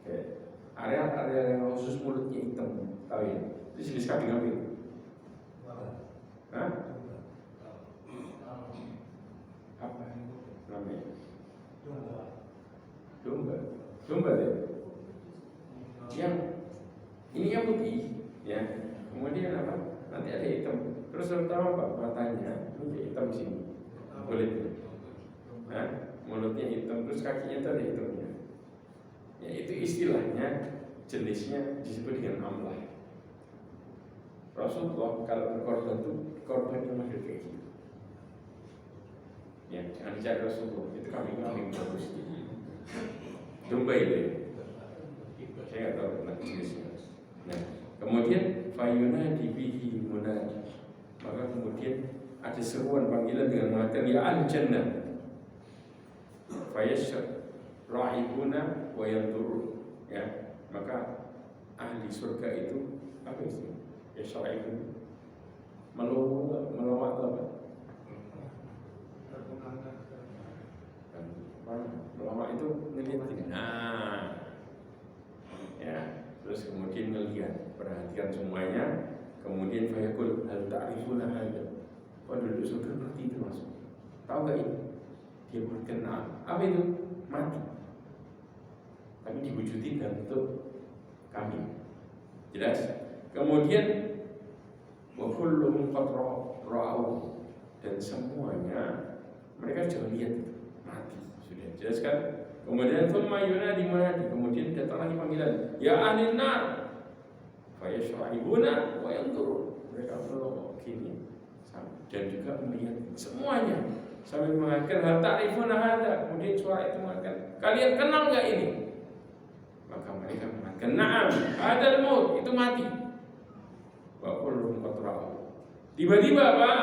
Speaker 1: kayak area yang khusus mulutnya hitam, tahu ya? Itu jenis kambing. Hah? Apa namanya? Domba deh. Yang ini yang putih, ya. Kemudian apa? Nanti ada hitam. Terus terutama apa? Matanya ini hitam sini, kulitnya. Nah, mulutnya hitam, terus kakinya itu ada hitamnya. Ya itu istilahnya, jenisnya disebut dengan amlah. Rasulullah kalau berkorban itu korbannya masih kayak gitu. Ya, jangan dicari Rasulullah. Itu kambing bagus. Domba itu. Saya nggak tahu tentang jenisnya. Nah, kemudian fayuna dibihi munadi, maka kemudian ada seruan panggilan dengan mengatakan ya al-jannah fayasyar rahibuna wa yantur, ya, maka ahli surga itu apa itu? Ya syara'ibun melawat apa? Melawat itu ngeliatin. Nah, ya. Terus kemudian melihat, perhatikan semuanya. Kemudian fayaqul hal ta'rifuna hadza. Penduduk surga seperti itu masuk. Tahu gak ini? Dia berkenal. Apa itu? Mati. Tapi diwujudin dalam bentuk kambing. Jelas? Kemudian wa kulluhum qad ra'au, dan semuanya mereka sudah lihat mati. Sudah jelas kan? Kemudian thumma yunadi munadi, kemudian datang lagi panggilan, ya ahli nar fayashra'ibuna wa yanzurun. Mereka belum gini dan juga melihat semuanya sambil mengatakan hal ta'rifuna hadza. Kemudian suara itu mengatakan, kalian kenal enggak ini? Maka mereka mengatakan, na'am, hadzal maut, itu mati. Wa kulluhum qad ra'u. Tiba-tiba Pak,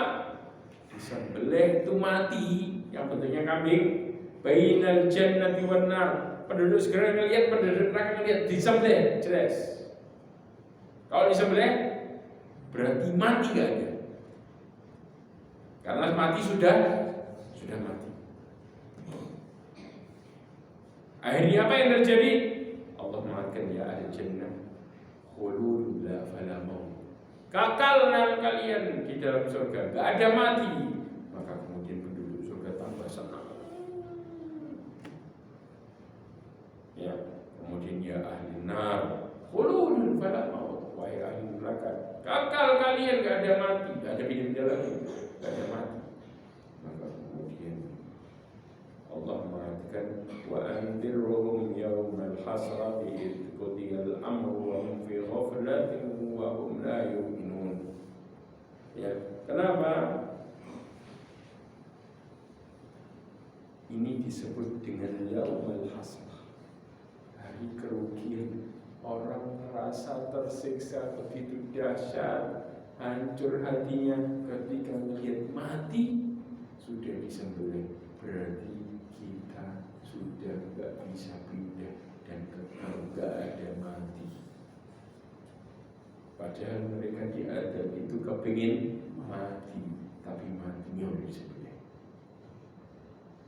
Speaker 1: disembelih itu mati yang bentuknya kambing. Bainal jannati wan nar. Penduduk segera ngelihat, penduduk neraka ngelihat, disembelih, jelas. Kalau disembelih berarti mati gak ada. Karena mati sudah mati. Akhirnya apa yang terjadi? Allah mengatakan ya ahli jannah khulud la fala maut. Kekal kalian di dalam surga, enggak ada mati. Maka kemudian penduduk surga tambah senang. Ya, kemudian ya ahli nar khulud fala maut. Wahai ahli neraka, kekal kalian enggak ada mati, enggak ada pindah lagi, enggak ada mati. Maka kemudian Allah mengatakan wa anzirhum yaumal hasrati id qudiyal amru wa hum fi ghaflatin wa hum la yu'minun. Ya, kenapa ini disebut dengan yaumal hasrah? Hari kerugian. Orang merasa tersiksa begitu dahsyat, hancur hatinya ketika melihat mati sudah disembelih. Berarti kita sudah gak bisa pindah dan kekal gak ada mati. Padahal mereka di Adam itu kepingin mati, tapi matinya udah disembelih.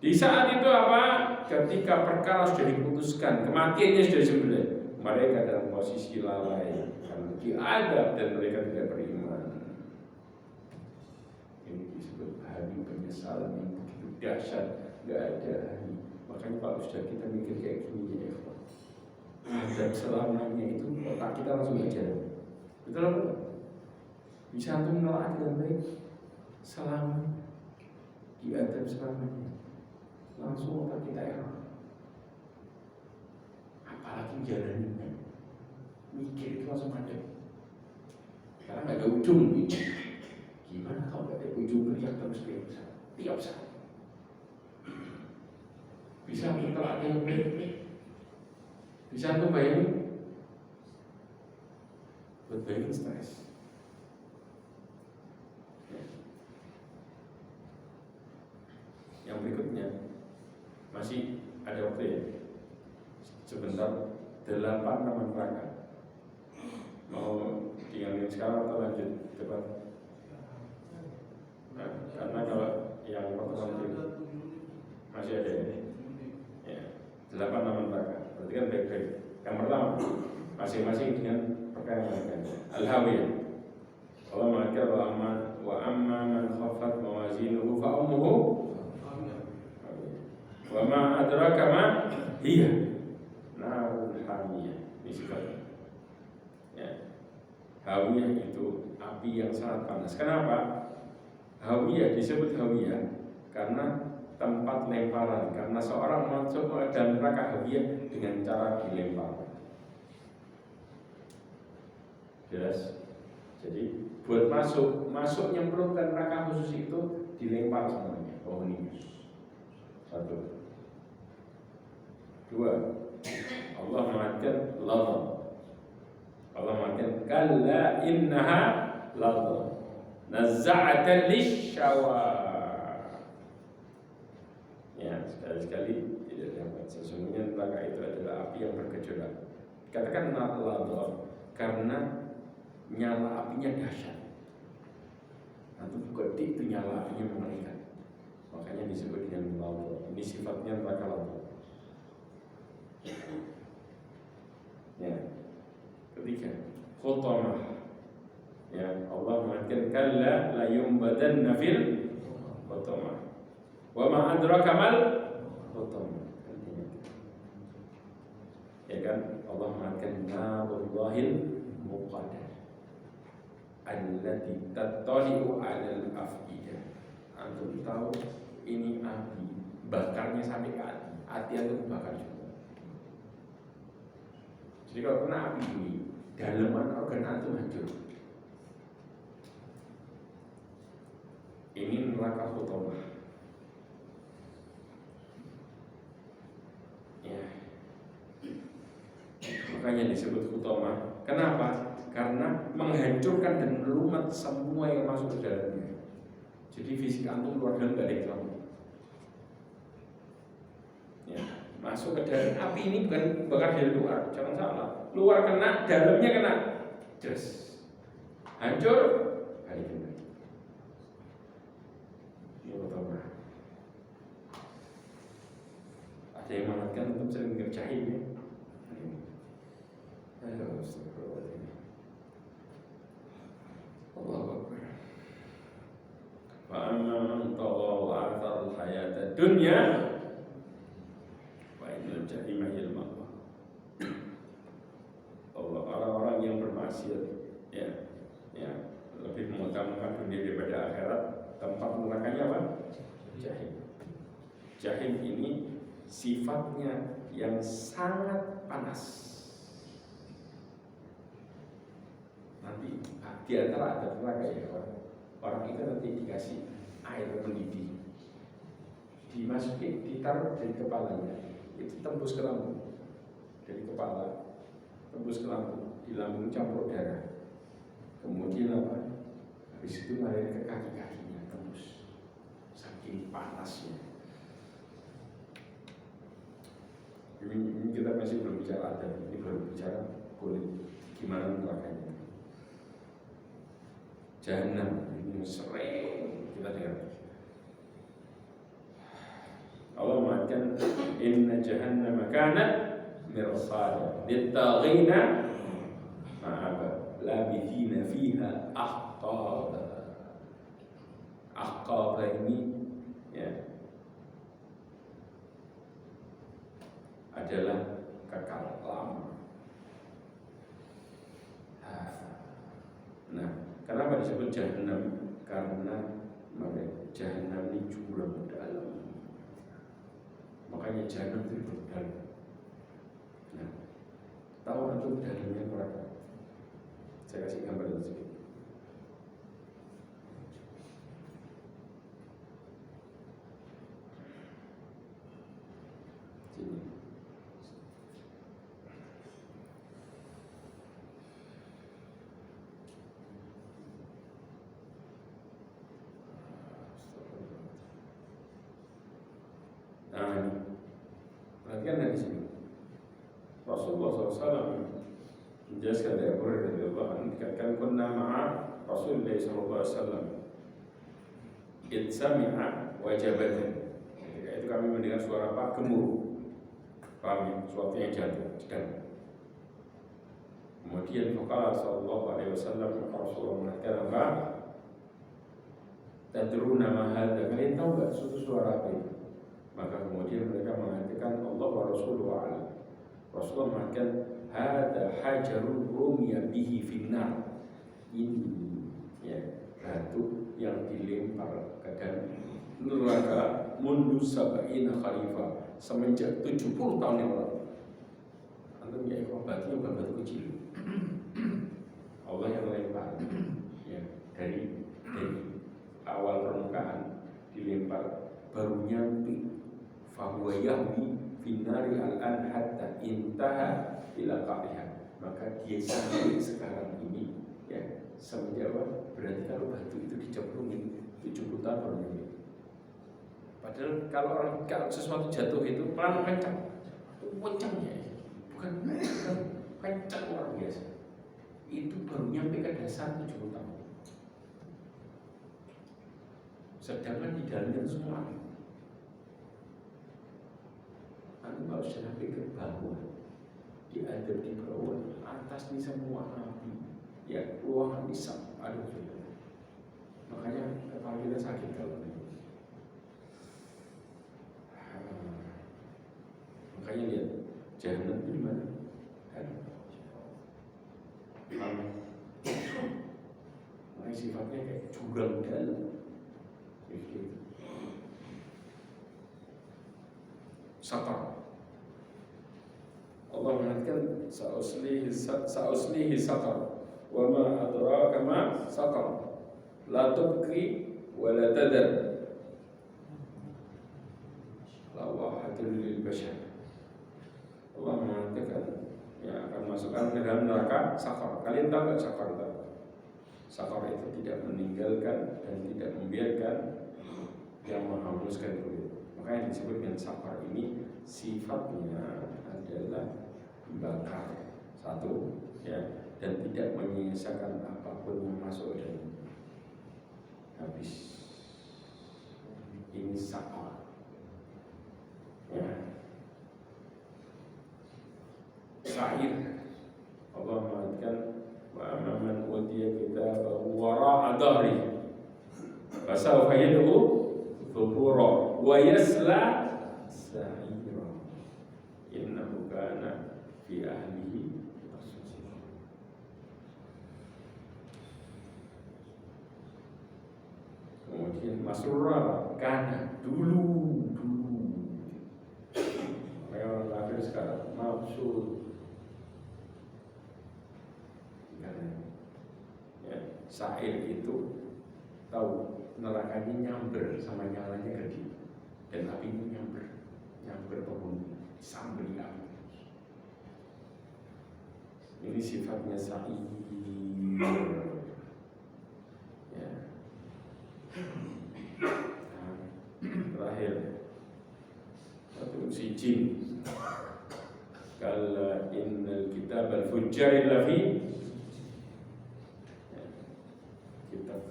Speaker 1: Di saat itu apa? Ketika perkara sudah diputuskan, kematiannya sudah disembelih, mereka dalam posisi lalai karena diadab dan mereka tidak beriman. Ini disebut hari penyesalan yang begitu dahsyat, gak ada hari. Makanya kalau sudah kita mikir kayak gini ya, adab selamanya itu otak kita langsung aja. Betul apa? Bisa antum menolak dengan baik selama diadab selamanya, langsung otak kita error. Apalagi jalanin, mikir itu langsung ada. Karena nggak ada ujung. Gimana kalau nggak ada ujung kerja terus tiap saat? Bisa kita ada yang bisa tuh bayangin, buat bayangin stres. Yang berikutnya masih ada waktu ya. Sebentar, 8 nama neraka. Mau tinggalin sekarang atau lanjut cepat? Nah, karena kalau yang pertama itu masih ada ya, 8 nama neraka. Berarti kan baik-baik. Yang pertama, masing-masing dengan perkara yang mereka. Al-Hawiyah. Allah mengatakan wa amma man khaffat mawazinuhu fa ummuhu wa ma adraka ma hiya narul hamiyah. Ini sifatnya. Ya. Hawiyah itu api yang sangat panas. Kenapa? Hawiyah disebut hawiyah karena tempat lemparan. Karena seorang masuk ke dalam neraka hawiyah dengan cara dilempar. Jelas? Jadi buat masuk nyemplung ke neraka khusus itu dilempar semuanya. Oh ini 1. 2. Allah mengatakan lava. Allah mengatakan kalla innaha lava nazza'atan lisyawa. Ya, sekali-sekali tidak dapat. Sesungguhnya neraka itu adalah api yang bergejolak. Katakan lava karena nyala apinya dahsyat. Nanti bukan itu nyala apinya mengerikan. Makanya disebut dengan lava. Ini sifatnya neraka lava. Ya, ketiga, khutamah. Ya, Allah mengatakan kalla la yumbadanna fil khutamah. Wa ma adraka mal khutamah. Ya kan, Allah mengatakan narullahil muqaddah allati tattali'u 'alal afidah. Antum tahu ini api bakarnya sampai ke hati antum bakar juga. Jadi kalau kena api ini, dalaman organ antum hancur. Ini neraka khutamah. Ya. Makanya disebut khutamah. Kenapa? Karena menghancurkan dan melumat semua yang masuk ke dalamnya. Jadi fisik antum keluar dalam gak ada yang selamat. Ya. Masuk ke dalam api ini bukan bakar dari luar, jangan salah. Luar kena, dalamnya kena, jelas hancur, balikin lagi. Ada yang mengatakan antum sering ngerjain ya. Astagfirullahaladzim. Allahu Akbar. Fa amma man tagha wa athara al-hayata ad-dunya fa innal jahima hiya al-ma'wa. Allah, orang-orang yang bermaksiat ya lebih mengutamakan dunia daripada akhirat, tempat nerakanya apa? Jahim. Jahim ini sifatnya yang sangat panas. Nanti di antara ada neraka ya, orang itu nanti dikasih air mendidih, dimasukin, ditaruh dari kepalanya, itu tembus ke lambung, dari kepala tembus ke lambung, di lambung campur darah, kemudian apa? Habis itu mengalir ke kaki-kakinya, tembus, saking panasnya. Ini kita masih belum bicara ada, ini baru bicara kulit, gimana nerakanya. Jahannam ini sering kita dengar. Allah mengatakan inna jahannam kanat mirsada lit-taghina ma'aba labithina fiha ahqaba. Ahqaba ini ya adalah kekal lama. Nah, kenapa disebut jahannam? Karena jahannam ini jurang dalam. Makanya jahannam itu dalam. Nah, tahu antum dalamnya berapa? Saya kasih gambar sedikit. Sini. Nah, ini. Perhatikan dari sini. Rasulullah SAW menjelaskan dari Abu Hurairah radhiyallahu anhu dikatakan kunna ma'a Rasulullah SAW id sami'a wajabatan. Ketika itu kami mendengar suara apa? Gemuruh. Kami suatu yang jatuh sedang. Kemudian faqala sallallahu alaihi wasallam, Rasulullah mengatakan apa? Tadruna ma hadza? Kalian tahu enggak suara apa itu? Maka kemudian mereka mengatakan Allah wa Rasulullah a'lam. Rasulullah mengatakan hada hajarul rumiya bihi finnar. Ini ya batu yang dilempar ke dalam neraka mundu sab'ina khalifah, semenjak 70 tahun yang lalu. Antum ya ikhwan, batunya bukan batu kecil. Allah yang lempar ya dari awal permukaan dilempar baru nyampe fahuwa yahwi finnari al-an hatta intaha ila qa'iha. Maka dia sampai sekarang ini ya semenjak apa? Berarti kalau batu itu dicemplungin 70 tahun baru nyampe. Padahal kalau sesuatu jatuh itu pelan kencang, kencangnya bukan kencang luar biasa. Itu baru nyampe ke dasar 70 tahun. Sedangkan di dalamnya itu semua nanti kalau sudah sampai ke bawah, diadab di bawah, atas ini semua api, ya ruangan bisa, aduh sudah. Makanya kepala kita sakit kalau ini. Makanya lihat jahannam itu di mana? Makanya sifatnya kayak jurang dalam. Satar. Allah mengatakan sa'uslihi satar wa ma adraka ma satar la tubqi wa la tadar lawahatul lil bashar. Allah mengatakan yang akan masukkan ke dalam neraka sakar. Kalian tahu nggak sakar itu? Sakar itu tidak meninggalkan dan tidak membiarkan yang menghanguskan kulit. Maka yang disebut dengan sakar ini sifatnya adalah bakar satu, ya, dan tidak menyisakan apapun yang masuk dan habis. Ini sakar, ya. syair. Allah mengatakan wa amman utiya kitabahu wara'a dhahri fasawfa yad'u thubura wa yasla sa'ira innahu kana fi ahlihi masrura. Kemudian masrura kana dulu orang kafir sekarang maksud ya, syair itu tahu nerakanya nyamber sama nyalanya ke dia dan apinya nyamber penghuni sambil api. Ini sifatnya syair ya. Nah, terakhir satu sijin kala innal kitab al-fujjar lafi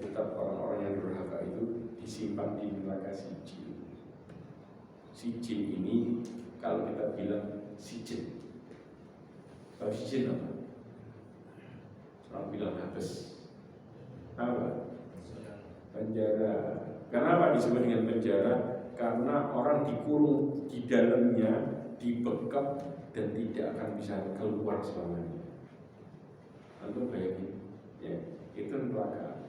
Speaker 1: kitab orang-orang yang durhaka itu disimpan di neraka sijin. Sijin ini kalau kita bilang sijin, kalau sijin apa? Orang bilang habis apa? Penjara. Kenapa disebut dengan penjara? Karena orang dikurung di dalamnya, dibekap dan tidak akan bisa keluar selamanya. Antum bayangin, ya, itu neraka.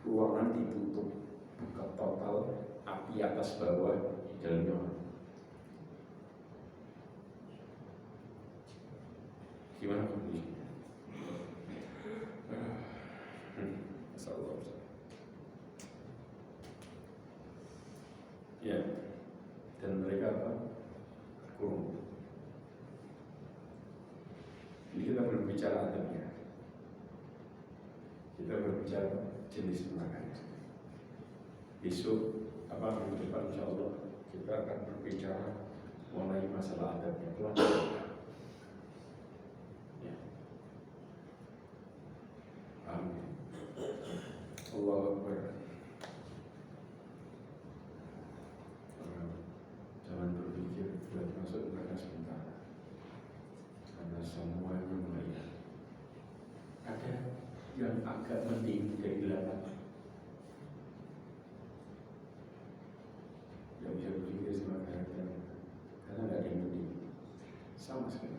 Speaker 1: Ruangan ditutup, buka total, api atas bawah, di dalamnya orang. Gimana kondisinya? Ya, dan mereka apa? Kurung. Ini kita berbicara adabnya. Kita berbicara jenis neraka. Besok apa minggu depan insyaallah kita akan berbicara mengenai masalah adabnya. Ya. Amin. Allahu Akbar. Jangan berpikir buat masuk neraka sebentar. Karena semua membayar. Ada yang agak mending dari belakang. Yang bisa berpikir sama karakter. Karena tidak ada yang mending. Sama sekali.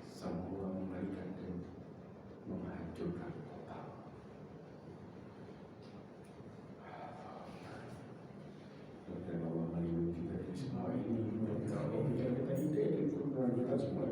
Speaker 1: Semua memberikan dan menghancurkan total. Dan Allah melindungi kita dari semua ini. Allah berikan kita hidayah itu kita semua.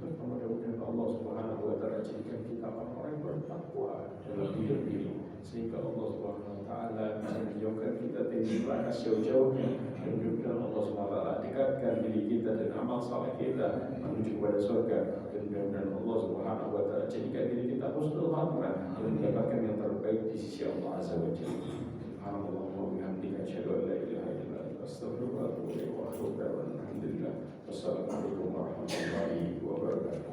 Speaker 1: Mudah-mudahan Allah Subhanahu wa Ta'ala jadikan kita orang-orang yang bertakwa dalam hidup ini, sehingga Allah Subhanahu wa Ta'ala bisa menjauhkan kita dari neraka jauh-jauhnya. Dan mudah-mudahan Allah Subhanahu wa Ta'ala dekatkan diri kita dan amal saleh kita menuju kepada surga. Dan mudah-mudahan Allah Subhanahu wa Ta'ala jadikan diri kita husnul khatimah dan mendapatkan yang terbaik di sisi Allah Azza wa Jalla. Subhanallah wa bihamdihi asyhadu an la ilaha illa anta astaghfiruka wa atubu ilaik wa atubu ilaik. Alhamdulillah. Wassalamualaikum warahmatullahi wabarakatuh.